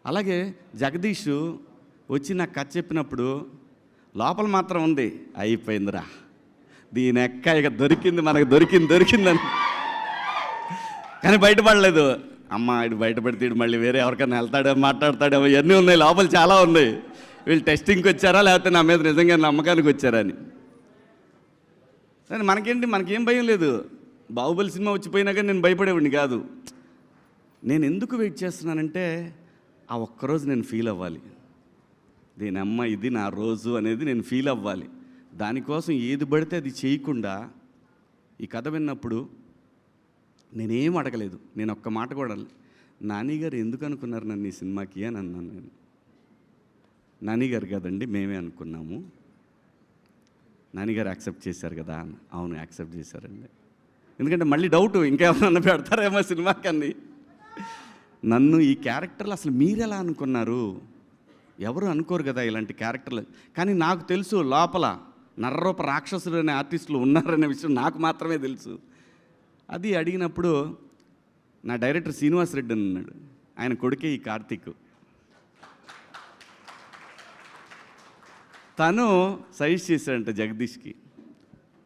అలాగే జగదీష్ వచ్చి నాకు కథ చెప్పినప్పుడు లోపల మాత్రం ఉంది, అయిపోయిందిరా దీని ఎక్క ఇక దొరికింది, మనకు దొరికిందని. కానీ బయటపడలేదు. అమ్మ ఇటు బయటపడితే ఇటు మళ్ళీ వేరే ఎవరికైనా వెళ్తాడో మాట్లాడతాడేమో, ఇవన్నీ ఉన్నాయి, లోపల చాలా ఉన్నాయి. వీళ్ళు టెస్టింగ్కి వచ్చారా లేకపోతే నా మీద నిజంగా నమ్మకానికి వచ్చారా అని. కానీ మనకేం భయం లేదు. బాహుబలి సినిమా వచ్చిపోయినా కానీ నేను భయపడేవాడిని కాదు. నేను ఎందుకు వెయిట్ చేస్తున్నానంటే ఆ ఒక్కరోజు నేను ఫీల్ అవ్వాలి, దీని అమ్మ ఇది నా రోజు అనేది నేను ఫీల్ అవ్వాలి. దానికోసం ఏది పడితే అది చేయకుండా ఈ కథ విన్నప్పుడు నేనేం అడగలేదు. నేను ఒక్క మాట కూడా నాని గారు ఎందుకు అనుకున్నారు నన్ను ఈ సినిమాకి అని అన్నాను. నేను నాని గారు కదండి మేమే అనుకున్నాము, నాని గారు యాక్సెప్ట్ చేశారు కదా. అవును యాక్సెప్ట్ చేశారండి. ఎందుకంటే మళ్ళీ డౌట్ ఇంకేమన్నా పెడతారేమో సినిమాకి అని. నన్ను ఈ క్యారెక్టర్లు అసలు మీరెలా అనుకున్నారు, ఎవరు అనుకోరు కదా ఇలాంటి క్యారెక్టర్లు. కానీ నాకు తెలుసు లోపల నర్రూప రాక్షసులు అనే ఆర్టిస్టులు ఉన్నారనే విషయం నాకు మాత్రమే తెలుసు. అది అడిగినప్పుడు నా డైరెక్టర్ శ్రీనివాస్ రెడ్డి అని ఉన్నాడు, ఆయన కొడుకే ఈ కార్తీక్. తను సజెస్ట్ చేశాడంట జగదీష్కి,